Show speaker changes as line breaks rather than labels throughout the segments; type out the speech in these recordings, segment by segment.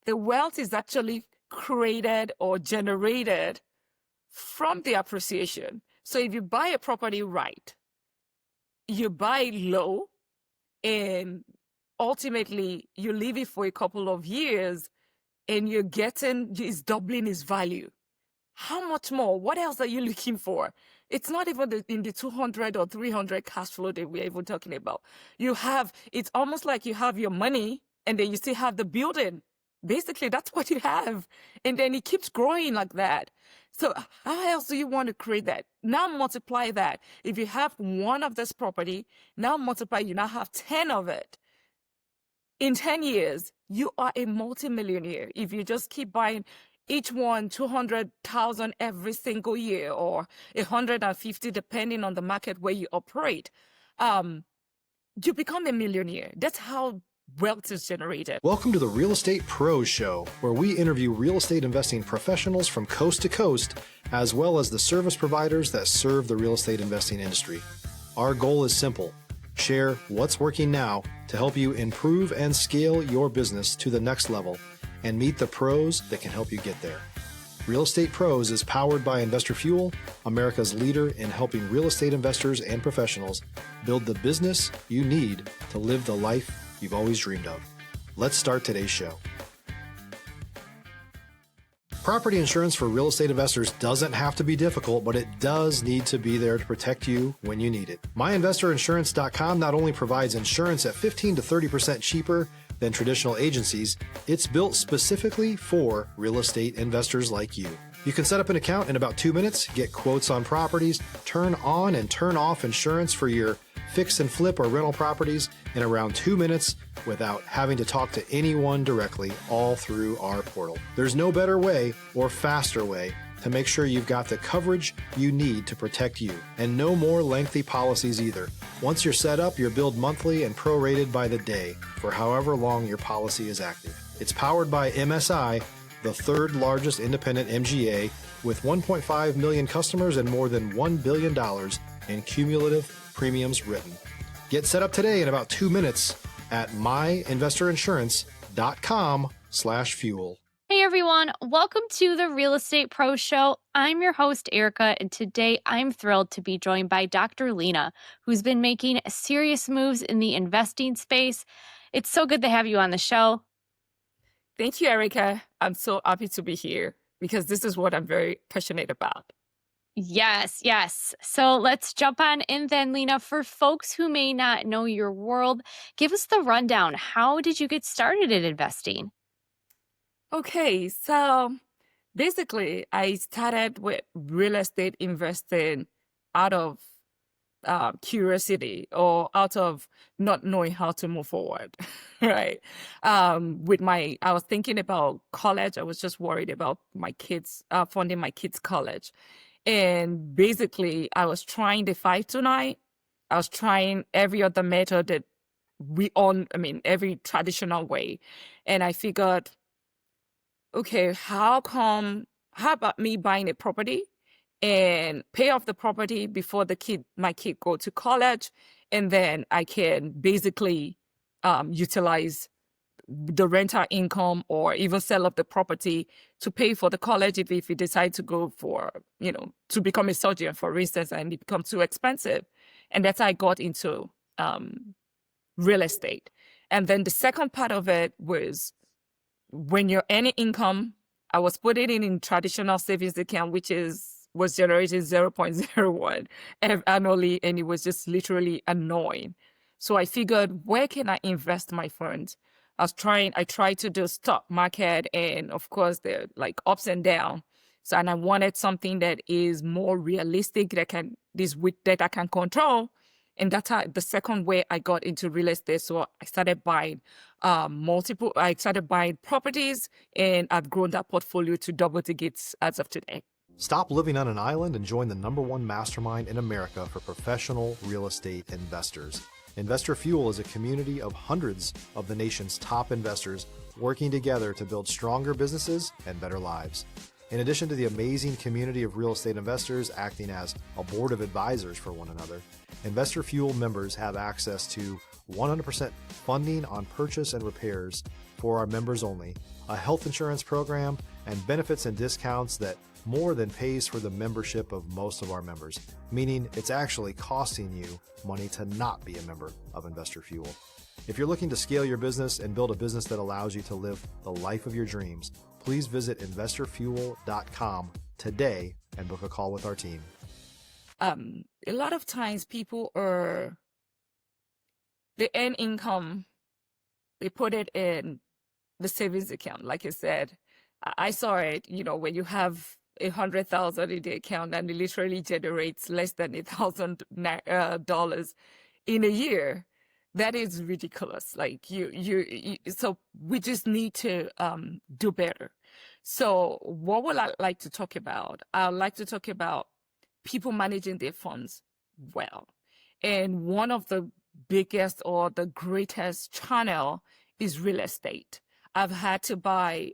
The wealth is actually created or generated from the appreciation. So if you buy a property right, you buy low, and ultimately you leave it for a couple of years and it's doubling its value. How much more? What else are you looking for? It's not even in the 200 or 300 cash flow that we're even talking about. It's almost like you have your money and then you still have the building. Basically, that's what you have. And then it keeps growing like that. So how else do you want to create that? Now multiply that. If you have one of this property, now multiply, you now have 10 of it. In 10 years, you are a multimillionaire. If you just keep buying each one 200,000 every single year, or 150, depending on the market where you operate, you become a millionaire. That's how wealth is generated.
Welcome to the Real Estate Pros Show, where we interview real estate investing professionals from coast to coast, as well as the service providers that serve the real estate investing industry. Our goal is simple: share what's working now to help you improve and scale your business to the next level and meet the pros that can help you get there. Real Estate Pros is powered by Investor Fuel, America's leader in helping real estate investors and professionals build the business you need to live the life you've always dreamed of. Let's start today's show. Property insurance for real estate investors doesn't have to be difficult, but it does need to be there to protect you when you need it. MyInvestorInsurance.com not only provides insurance at 15 to 30% cheaper than traditional agencies, it's built specifically for real estate investors like you. You can set up an account in about 2 minutes, get quotes on properties, turn on and turn off insurance for your fix and flip or rental properties in around 2 minutes without having to talk to anyone directly, all through our portal. There's no better way or faster way to make sure you've got the coverage you need to protect you, and no more lengthy policies either. Once you're set up, you're billed monthly and prorated by the day for however long your policy is active. It's powered by MSI, the third largest independent MGA, with 1.5 million customers and more than $1 billion in cumulative premiums written. Get set up today in about 2 minutes at myinvestorinsurance.com/fuel.
Hey everyone, welcome to the Real Estate Pro Show. I'm your host, Erika, and today I'm thrilled to be joined by Dr. Lina, who's been making serious moves in the investing space. It's so good to have you on the show.
Thank you, Erika. I'm so happy to be here because this is what I'm very passionate about.
Yes. So let's jump on in then, Lina. For folks who may not know your world, give us the rundown. How did you get started in investing?
Okay, so basically, I started with real estate investing out of curiosity or out of not knowing how to move forward, right? I was thinking about college. I was just worried about my kids, funding my kids' college. And basically, I was trying the 529. I was trying every other method that every traditional way. And I figured, okay, how about me buying a property and pay off the property before my kid go to college, and then I can basically utilize the rental income or even sell up the property to pay for the college if you decide to go for, to become a surgeon, for instance, and it becomes too expensive. And that's how I got into real estate. And then the second part of it was, when you're earning income, I was putting it in traditional savings account, which was generating 0.01 annually, and it was just literally annoying. So I figured, where can I invest my funds? I tried to do stock market, and of course they're like ups and downs. So, and I wanted something that is more realistic, that I can control. And that's how the second way I got into real estate. So I started buying properties, and I've grown that portfolio to double digits as of today.
Stop living on an island and join the #1 mastermind in America for professional real estate investors. Investor Fuel is a community of hundreds of the nation's top investors working together to build stronger businesses and better lives. In addition to the amazing community of real estate investors acting as a board of advisors for one another, Investor Fuel members have access to 100% funding on purchase and repairs for our members only, a health insurance program, and benefits and discounts that more than pays for the membership of most of our members, meaning it's actually costing you money to not be a member of Investor Fuel. If you're looking to scale your business and build a business that allows you to live the life of your dreams, please visit investorfuel.com today and book a call with our team.
A lot of times people they earn income, they put it in the savings account. Like I said, I saw it, when you have 100,000 in the account and it literally generates less than $1,000 in a year. That is ridiculous. Like so we just need to do better. So what would I like to talk about? I'd like to talk about people managing their funds well. And one of the biggest or the greatest channel is real estate. I've had to buy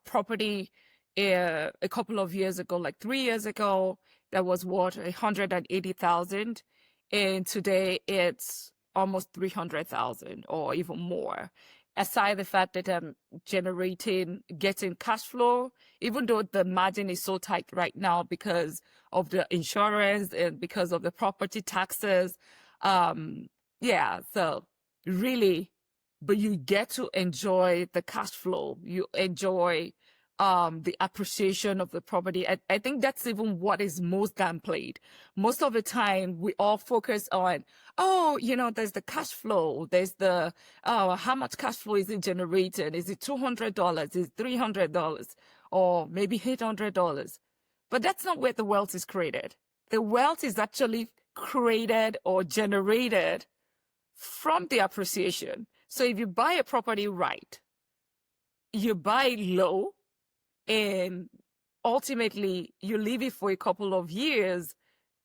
property a couple of years ago, like 3 years ago, that was worth 180,000, and today it's almost 300,000 or even more. Aside the fact that I'm getting cash flow, even though the margin is so tight right now because of the insurance and because of the property taxes. So really, but you get to enjoy the cash flow. You enjoy the appreciation of the property. I think that's even what is most downplayed. Most of the time, we all focus on, there's the cash flow. There's the, how much cash flow is it generating? Is it $200? Is it $300? Or maybe $800? But that's not where the wealth is created. The wealth is actually created or generated from the appreciation. So if you buy a property right, you buy low, and ultimately you leave it for a couple of years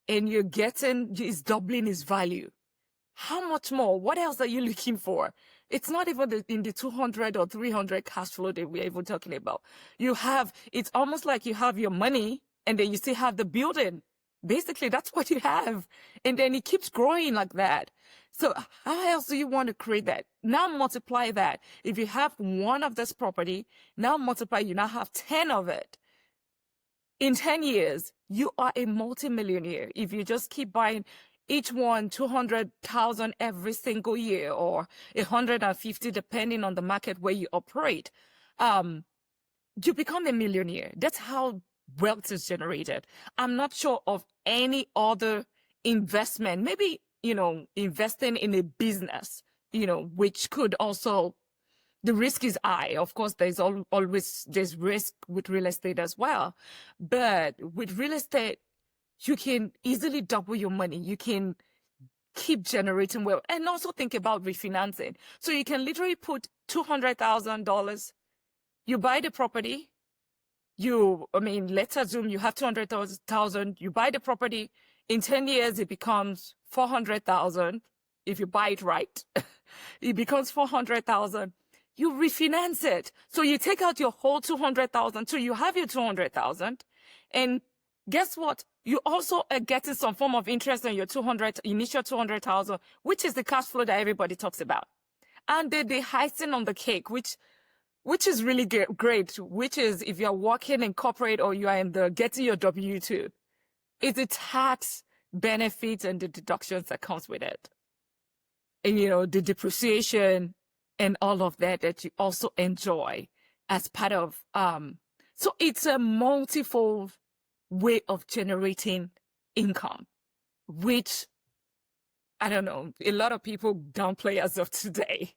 and it's doubling its value. How much more? What else are you looking for? It's not even in the 200 or 300 cash flow that we're even talking about. It's almost like you have your money and then you still have the building. Basically, that's what you have. And then it keeps growing like that. So how else do you want to create that? Now multiply that. If you have one of this property, now multiply, you now have 10 of it. In 10 years, you are a multimillionaire. If you just keep buying each one 200,000 every single year or 150, depending on the market where you operate, you become a millionaire. That's how wealth is generated. I'm not sure of any other investment, maybe, investing in a business, which could also, the risk is high. Of course, there's risk with real estate as well. But with real estate, you can easily double your money. You can keep generating wealth, and also think about refinancing. So you can literally put $200,000, you buy the property, let's assume you have 200,000, you buy the property, in 10 years, it becomes 400,000. If you buy it right, it becomes 400,000. You refinance it. So you take out your whole 200,000. So you have your 200,000. And guess what? You also are getting some form of interest on your initial 200,000, which is the cash flow that everybody talks about. And the icing on the cake, which is really great, which is if you're working in corporate or you are getting your W-2, it's the tax benefits and the deductions that comes with it. And, the depreciation and all of that you also enjoy as part of, so it's a multifold way of generating income, which, I don't know, a lot of people downplay as of today.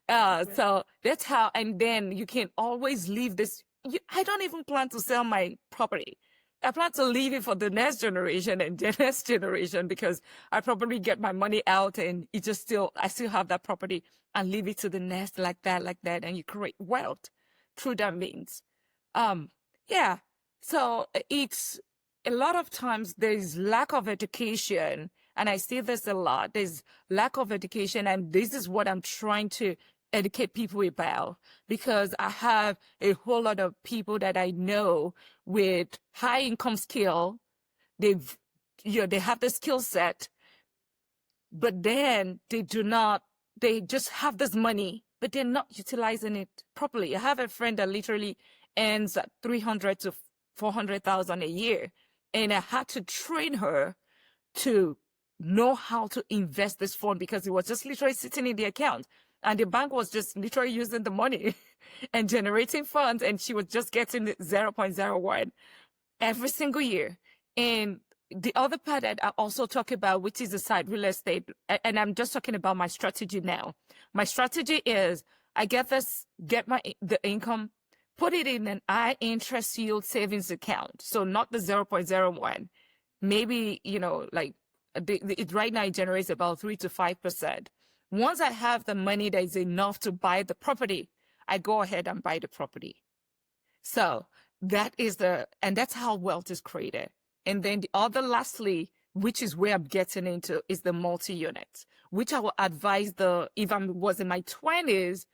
So that's how, and then you can always leave this. I don't even plan to sell my property. I plan to leave it for the next generation and the next generation, because I probably get my money out and I still have that property and leave it to the next like that, and you create wealth through that means. So it's a lot of times there's lack of education, and I see this a lot. There's lack of education, and this is what I'm trying to educate people about, because I have a whole lot of people that I know with high income skill. They have the skill set, but then they just have this money, but they're not utilizing it properly. I have a friend that literally earns 300 to 400,000 a year, and I had to train her to know how to invest this fund because it was just literally sitting in the account, and the bank was just literally using the money and generating funds, and she was just getting 0.01 every single year. And the other part that I also talk about, which is the side real estate, and I'm just talking about my strategy now. My strategy is I get the income, put it in an high interest yield savings account. So not the 0.01. Maybe, like it right now it generates about 3 to 5%. Once I have the money that is enough to buy the property, I go ahead and buy the property. So that's how wealth is created. And then the other, lastly, which is where I'm getting into, is the multi-unit, which I will advise if I was in my 20s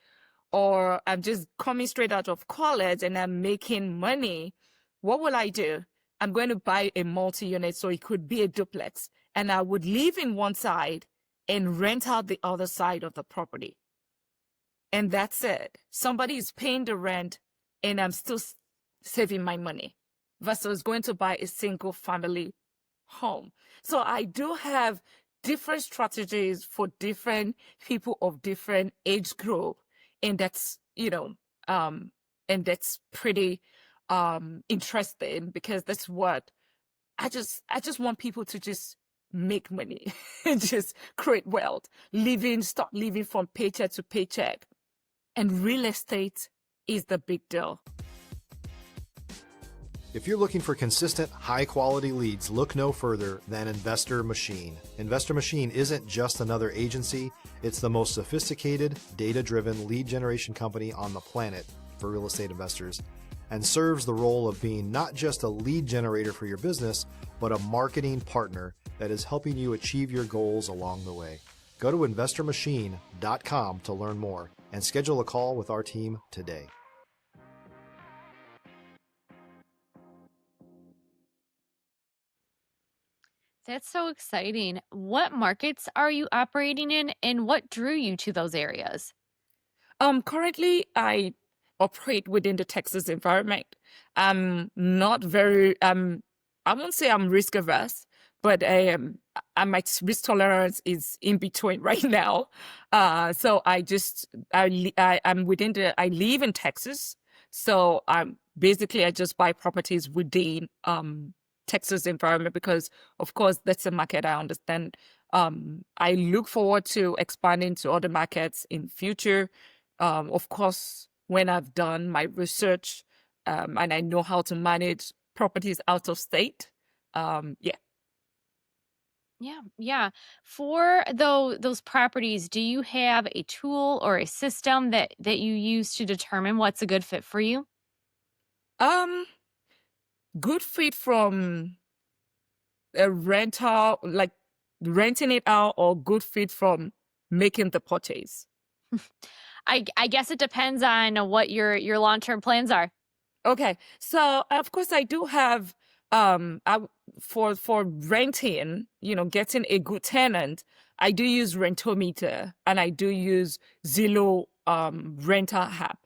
or I'm just coming straight out of college and I'm making money, what will I do? I'm going to buy a multi-unit, so it could be a duplex, and I would live in one side and rent out the other side of the property. And that's it. Somebody is paying the rent and I'm still saving my money versus going to buy a single family home. So I do have different strategies for different people of different age group. And that's, and that's pretty interesting, because that's what I just want people to just make money and just create wealth, stop living from paycheck to paycheck. And real estate is the big deal.
If you're looking for consistent, high-quality leads, look no further than Investor Machine. Investor Machine isn't just another agency. It's the most sophisticated, data-driven lead generation company on the planet for real estate investors, and serves the role of being not just a lead generator for your business, but a marketing partner that is helping you achieve your goals along the way. Go to investormachine.com to learn more and schedule a call with our team today.
That's so exciting. What markets are you operating in, and what drew you to those areas?
Currently I operate within the Texas environment. I'm not very I won't say I'm risk averse, but my risk tolerance is in between right now. So I live in Texas. So I just buy properties within Texas environment, because of course that's a market I understand. I look forward to expanding to other markets in future. Of course, when I've done my research and I know how to manage properties out of state. Yeah.
Yeah. For those properties, do you have a tool or a system that you use to determine what's a good fit for you?
Um, Good fit from a rental, like renting it out, or good fit from making the purchase?
I guess it depends on what your long-term plans are.
Okay, so of course I do have for renting, getting a good tenant, I do use Rentometer and I do use Zillow renter app.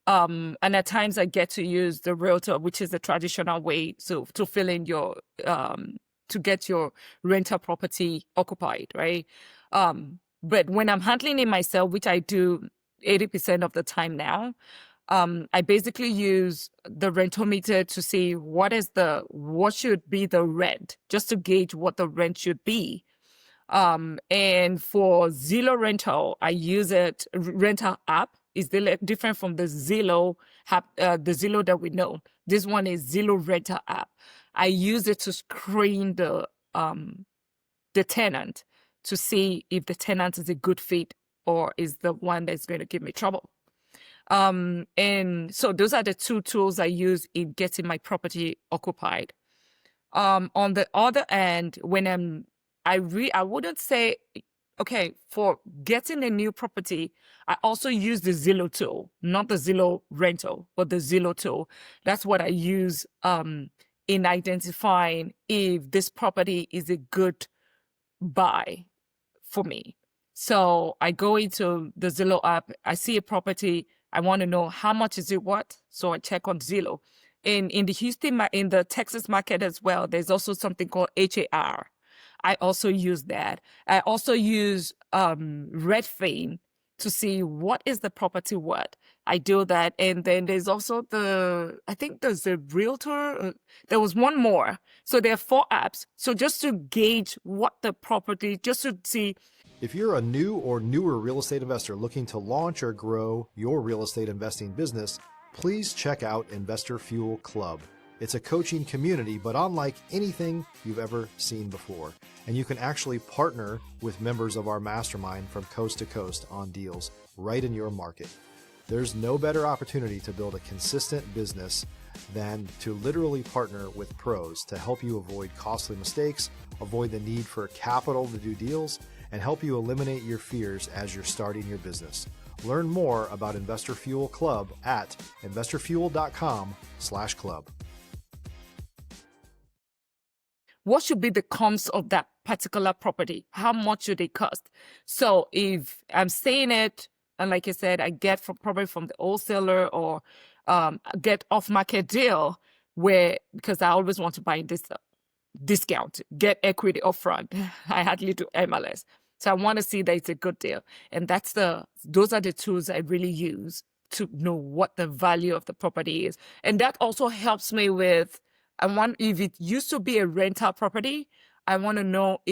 And at times I get to use the realtor, which is the traditional way to fill in your to get your rental property occupied, right? But when I'm handling it myself, which I do 80% of the time now, I basically use the Rentometer to see what should be the rent, just to gauge what the rent should be. And for Zillow rental, I use rental app is different from the Zillow app, the Zillow that we know. This one is Zillow rental app. I use it to screen the tenant to see if the tenant is a good fit or is the one that's going to give me trouble. And so those are the two tools I use in getting my property occupied. On the other end, when I wouldn't say, okay, for getting a new property, I also use the Zillow tool, not the Zillow rental, but the Zillow tool. That's what I use in identifying if this property is a good buy for me. So I go into the Zillow app, I see a property, I want to know how much is it worth. So I check on Zillow. In the in the Texas market as well, there's also something called HAR. I also use that. I also use Redfin to see what is the property worth. I do that. And then there's also I think there's a realtor. There was one more. So there are 4 apps. So just to gauge what the property, just to see.
If you're a new or newer real estate investor looking to launch or grow your real estate investing business, please check out Investor Fuel Club. It's a coaching community, but unlike anything you've ever seen before. And you can actually partner with members of our mastermind from coast to coast on deals right in your market. There's no better opportunity to build a consistent business than to literally partner with pros to help you avoid costly mistakes, avoid the need for capital to do deals, and help you eliminate your fears as you're starting your business. Learn more about Investor Fuel Club at investorfuel.com/club.
What should be the comps of that particular property? How much should it cost? So if I'm saying it, and like I said, I get probably from the wholesaler or get off-market deal because I always want to buy this discount, get equity upfront. I hardly do MLS. So I want to see that it's a good deal. And those are the tools I really use to know what the value of the property is. And that also helps me with, if it used to be a rental property, I want to know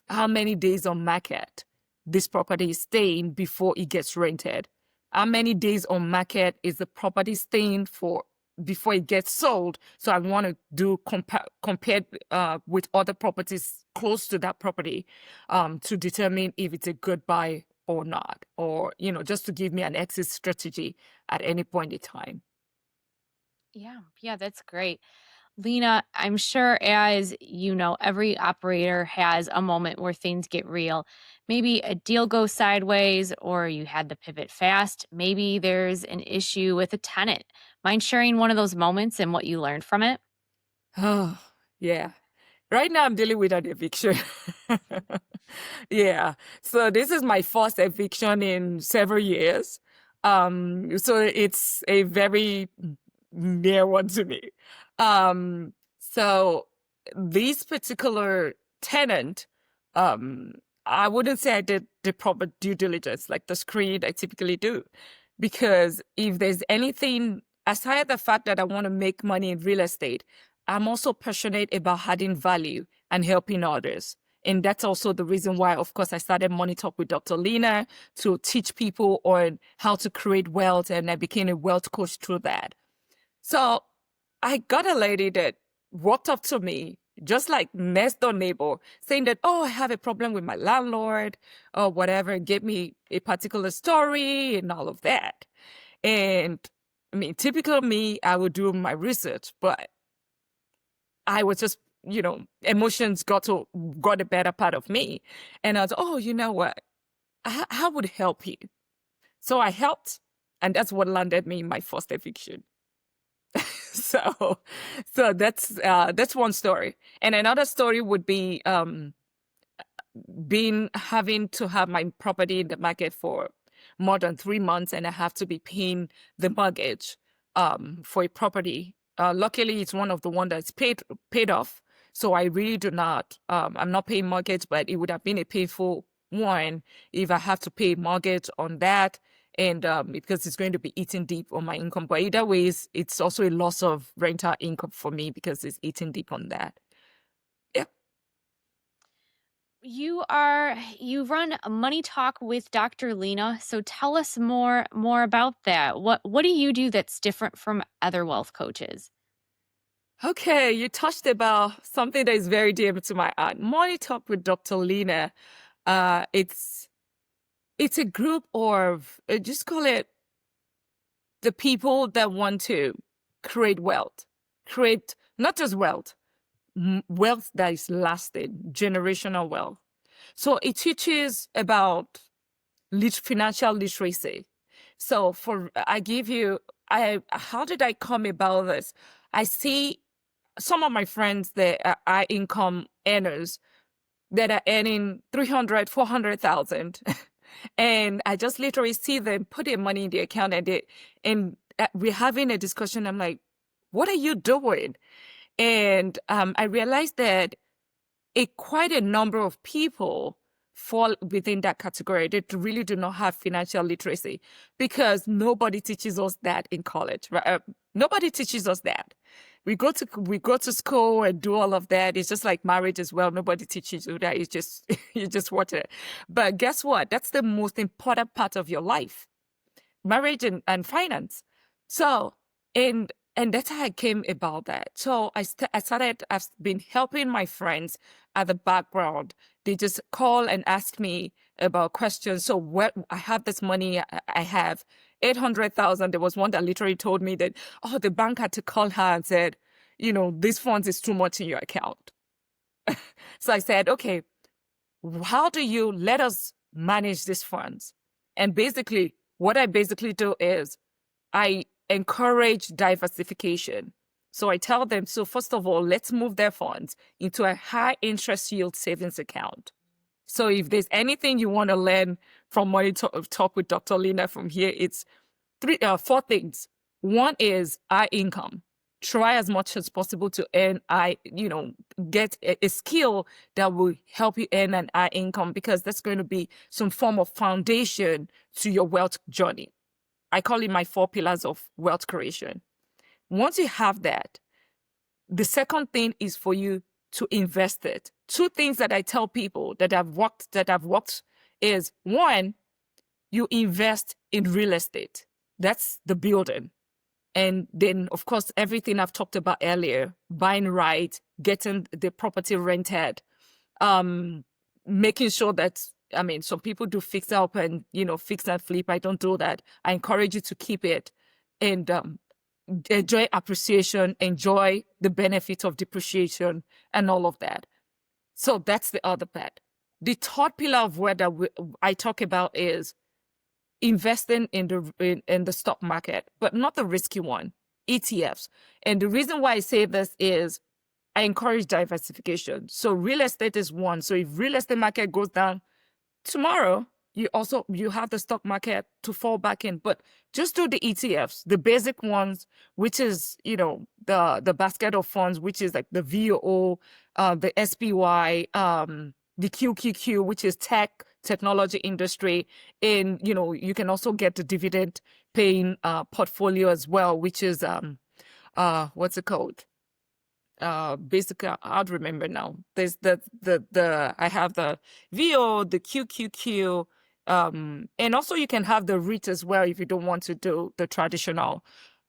how many days on market this property is staying before it gets rented. How many days on market is the property staying for before it gets sold? So I want to do compared with other properties close to that property to determine if it's a good buy or not, or just to give me an exit strategy at any point in time.
Yeah, that's great. Lina, I'm sure as you know, every operator has a moment where things get real. Maybe a deal goes sideways or you had to pivot fast. Maybe there's an issue with a tenant. Mind sharing one of those moments and what you learned from it?
Oh, yeah. Right now I'm dealing with an eviction. Yeah. So this is my first eviction in several years. So it's a very near one to me. So this particular tenant, I wouldn't say I did the proper due diligence, like the screen I typically do, because if there's anything, aside the fact that I want to make money in real estate, I'm also passionate about adding value and helping others. And that's also the reason why, of course, I started Money Talk with Dr. Lina to teach people on how to create wealth. And I became a wealth coach through that. So I got a lady that walked up to me, just like next door neighbor, saying that, oh, I have a problem with my landlord or whatever, and gave me a particular story and all of that. And I mean, typical me, I would do my research, but I was just, emotions got the better part of me. And I was, oh, you know what? I would help you. So I helped, and that's what landed me in my first eviction. So that's one story. And another story would be having to have my property in the market for more than 3 months, and I have to be paying the mortgage for a property. Luckily, it's one of the one that's paid off. So I really do not. I'm not paying mortgage, but it would have been a painful one if I have to pay mortgage on that. And because it's going to be eating deep on my income. But either way, it's also a loss of rental income for me because it's eating deep on that. Yeah.
You run a Money Talk with Dr. Lina. So tell us more about that. What do you do that's different from other wealth coaches?
Okay, you touched about something that is very dear to my heart. Money Talk with Dr. Lina. It's a group of, just call it the people that want to create wealth, create not just wealth, wealth that is lasting, generational wealth. So it teaches about financial literacy. So how did I come about this? I see some of my friends that are high income earners, that are earning 300, 400,000. And I just literally see them put their money in the account and we're having a discussion. I'm like, what are you doing? And I realized that quite a number of people fall within that category. They really do not have financial literacy because nobody teaches us that in college. Right? Nobody teaches us that. We go to school and do all of that. It's just like marriage as well. Nobody teaches you that. It's just you just watch it. But guess what? That's the most important part of your life, marriage and finance. So and that's how I came about that. So I've been helping my friends at the background. They just call and ask me about questions. So I have this money, I have 800,000. There was one that literally told me that, oh, the bank had to call her and said, this funds is too much in your account. So I said, okay, how do you let us manage these funds? And basically, what I basically do is I encourage diversification. So I tell them, so first of all, let's move their funds into a high interest yield savings account. So if there's anything you want to learn from Money Talk with Dr. Lina from here, it's four things. One is high income. Try as much as possible to earn get a skill that will help you earn an high income, because that's going to be some form of foundation to your wealth journey. I call it my 4 pillars of wealth creation. Once you have that, the second thing is for you to invest it. 2 things that I tell people that have worked is, one, you invest in real estate. That's the building. And then, of course, everything I've talked about earlier, buying right, getting the property rented, making sure that, some people do fix up and, fix and flip. I don't do that. I encourage you to keep it and enjoy appreciation, enjoy the benefit of depreciation and all of that. So that's the other part. The third pillar of where I talk about is investing in the stock market, but not the risky one, ETFs. And the reason why I say this is I encourage diversification. So real estate is one. So if real estate market goes down tomorrow, you have the stock market to fall back in. But just do the ETFs, the basic ones, which is, the basket of funds, which is like the VOO, the SPY, the QQQ, which is technology industry. And, you can also get the dividend paying portfolio as well, which is, what's it called? Basically, I'd remember now. There's I have the VO, the QQQ, and also you can have the REIT as well if you don't want to do the traditional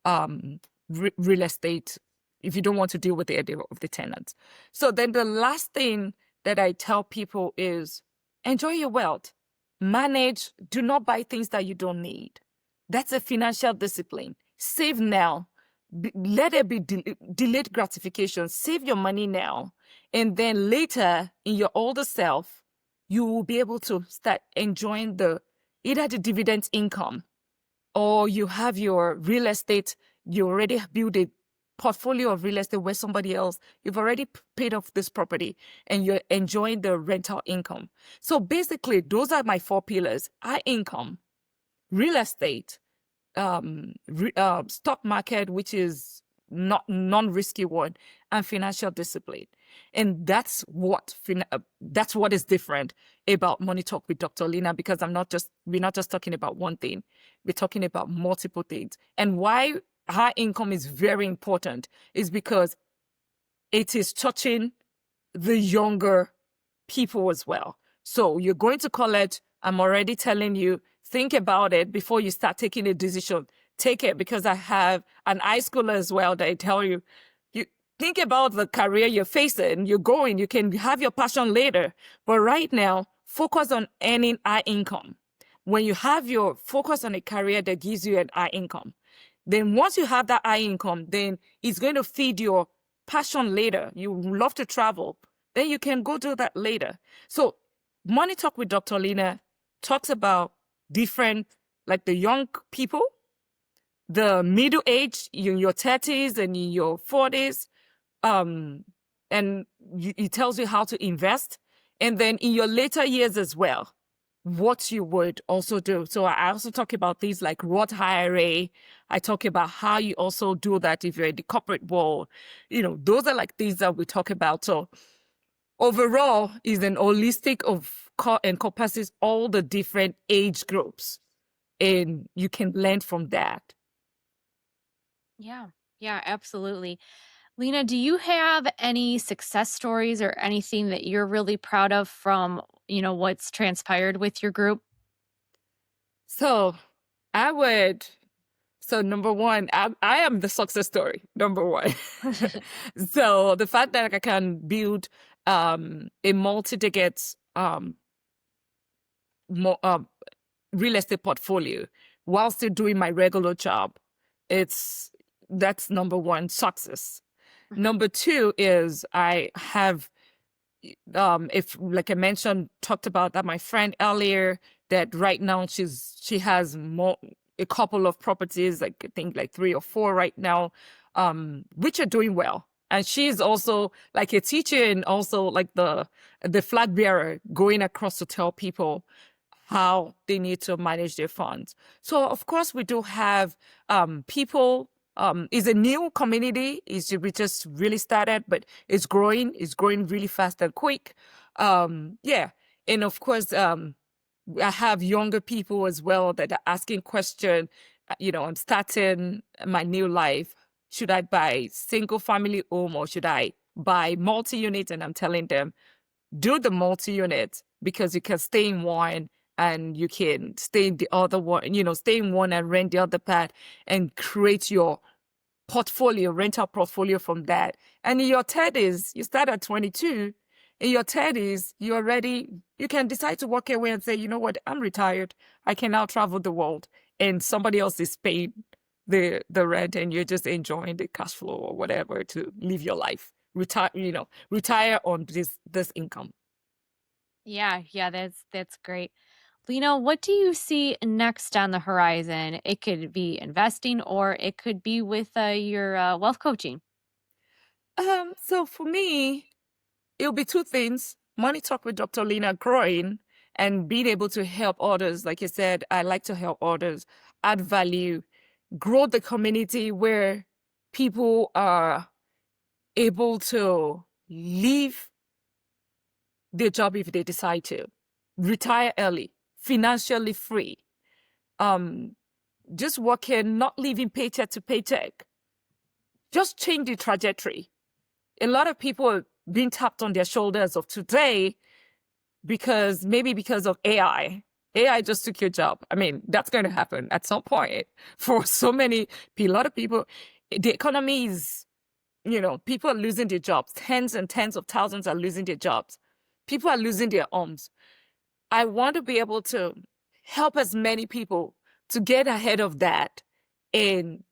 real estate, if you don't want to deal with the idea of the tenants. So then the last thing that I tell people is enjoy your wealth, manage, do not buy things that you don't need. That's a financial discipline. Save now. Let it be delayed gratification. Save your money now. And then later, in your older self, you will be able to start enjoying either the dividend income, or you have your real estate. You already build a portfolio of real estate where somebody else, you've already paid off this property and you're enjoying the rental income. So basically, those are my 4 pillars: high income, real estate, stock market, which is not non-risky one, and financial discipline. And that's what is different about Money Talk with Dr. Lina, because we're not just talking about one thing. We're talking about multiple things. And why high income is very important is because it is touching the younger people as well. So you're going to college. I'm already telling you, think about it before you start taking a decision. Take it, because I have an high schooler as well that I tell you think about the career you're facing. You can have your passion later. But right now, focus on earning high income. When you have your focus on a career that gives you an high income, then once you have that high income, then it's going to feed your passion later. You love to travel, then you can go do that later. So Money Talk with Dr. Lina talks about different, like the young people, the middle age, in your 30s and in your 40s, and it tells you how to invest. And then in your later years as well, what you would also do. So I also talk about things like Roth IRA. I talk about how you also do that if you're in the corporate world. Those are like things that we talk about. So overall is an holistic of encompasses all the different age groups, and you can learn from that.
Yeah. Yeah, absolutely. Lina, do you have any success stories or anything that you're really proud of from, what's transpired with your group?
So I would So number one, I am the success story, number one. So the fact that I can build a multi-ticket mo- uh, real estate portfolio while still doing my regular job, that's number one, success.
Mhm.
Number two is I have if like I mentioned, talked about that my friend earlier, that right now she has a couple of properties, like I think like 3 or 4 right now, which are doing well. And she's also like a teacher and also like the flag bearer going across to tell people how they need to manage their funds. So of course we do have people. It's a new community. We just really started, but it's growing. It's growing really fast and quick. Yeah, and of course, I have younger people as well that are asking questions. I'm starting my new life. Should I buy single family home or should I buy multi-unit? And I'm telling them, do the multi-unit because you can stay in one and you can stay in the other one, stay in one and rent the other part and create your rental portfolio from that. And in your 30s, you start at 22. In your 30s, you can decide to walk away and say, you know what, I'm retired. I can now travel the world. And somebody else is paying the rent and you're just enjoying the cash flow or whatever to live your life. Retire on this income.
Yeah, yeah, that's great. Lena, what do you see next on the horizon? It could be investing or it could be with your wealth coaching.
So for me, it'll be 2 things. Money Talk with Dr. Lina growing and being able to help others. Like you said, I like to help others, add value, grow the community where people are able to leave their job if they decide to, retire early, financially free, um, just working, not living paycheck to paycheck, just change the trajectory. A lot of people are being tapped on their shoulders of today because of AI. AI just took your job. I mean, that's going to happen at some point for a lot of people. The economy is, people are losing their jobs. Tens and tens of thousands are losing their jobs. People are losing their homes. I want to be able to help as many people to get ahead of that. And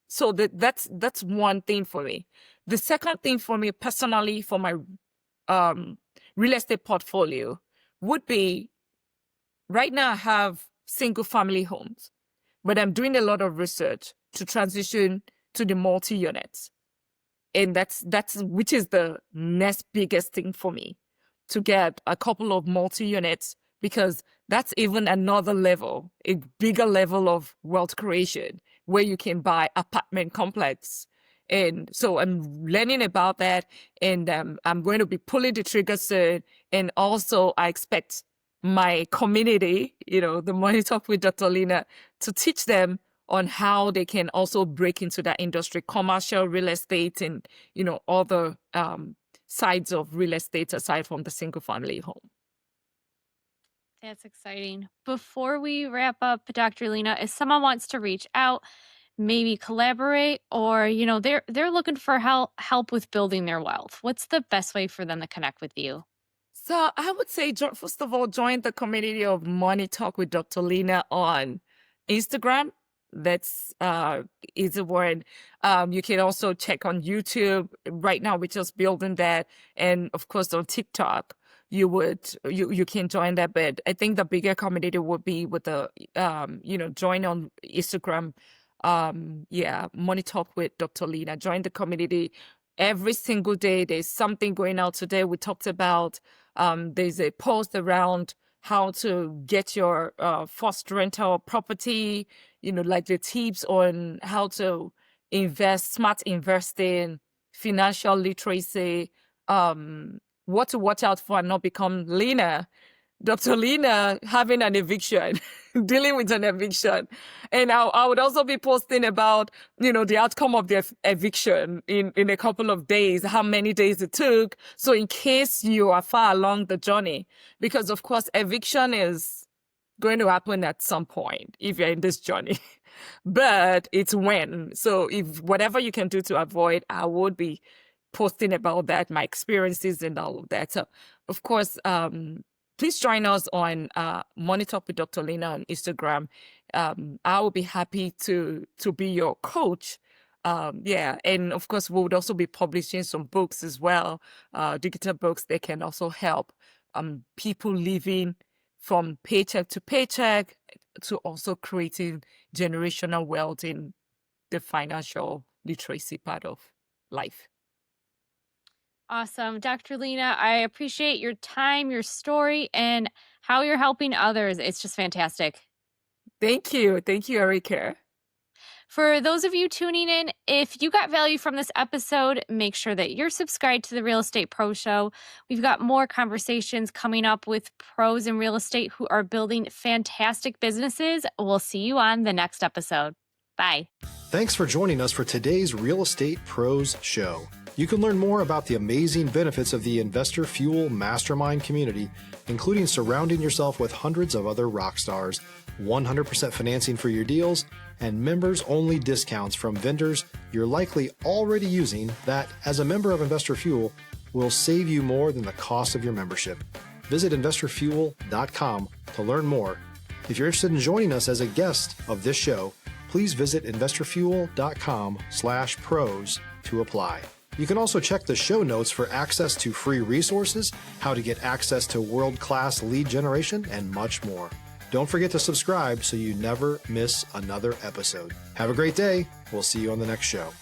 so that's one thing for me. The second thing for me personally for my real estate portfolio would be right now I have single family homes, but I'm doing a lot of research to transition to the multi-units. And that's which is the next biggest thing for me, to get a couple of multi-units, because that's even another level, a bigger level of wealth creation where you can buy apartment complex. And so I'm learning about that, and I'm going to be pulling the trigger soon. And also I expect my community, the Money Talk with Dr. Lina, to teach them on how they can also break into that industry, commercial real estate and, other sides of real estate aside from the single family home.
That's exciting. Before we wrap up, Dr. Lena, if someone wants to reach out, maybe collaborate, or they're looking for help with building their wealth, what's the best way for them to connect with you?
So I would say, first of all, join the community of Money Talk with Dr. Lina on Instagram. That's is a word. You can also check on YouTube. Right now, we're just building that, and of course on TikTok, you can join that. But I think the bigger community would be with the join on Instagram. Money Talk with Dr. Lina. Join the community. Every single day, there's something going out. Today, we talked about there's a post around how to get your first rental property, like the tips on how to invest, smart investing, financial literacy, what to watch out for and not become Lina. Dr. Lina having an eviction, dealing with an eviction. And I would also be posting about, the outcome of the eviction in a couple of days, how many days it took. So in case you are far along the journey, because of course, eviction is going to happen at some point if you're in this journey, but it's when. So if whatever you can do to avoid, I would be posting about that, my experiences and all of that. So of course, please join us on Money Talk with Dr. Lina on Instagram. I will be happy to be your coach. And of course, we would also be publishing some books as well, digital books that can also help people living from paycheck to paycheck to also creating generational wealth in the financial literacy part of life.
Awesome. Dr. Lina, I appreciate your time, your story, and how you're helping others. It's just fantastic.
Thank you. Thank you, Erika.
For those of you tuning in, if you got value from this episode, make sure that you're subscribed to the Real Estate Pro Show. We've got more conversations coming up with pros in real estate who are building fantastic businesses. We'll see you on the next episode. Bye.
Thanks for joining us for today's Real Estate Pros Show. You can learn more about the amazing benefits of the Investor Fuel Mastermind community, including surrounding yourself with hundreds of other rock stars, 100% financing for your deals, and members-only discounts from vendors you're likely already using that, as a member of Investor Fuel, will save you more than the cost of your membership. Visit investorfuel.com to learn more. If you're interested in joining us as a guest of this show, please visit investorfuel.com/pros to apply. You can also check the show notes for access to free resources, how to get access to world-class lead generation, and much more. Don't forget to subscribe so you never miss another episode. Have a great day. We'll see you on the next show.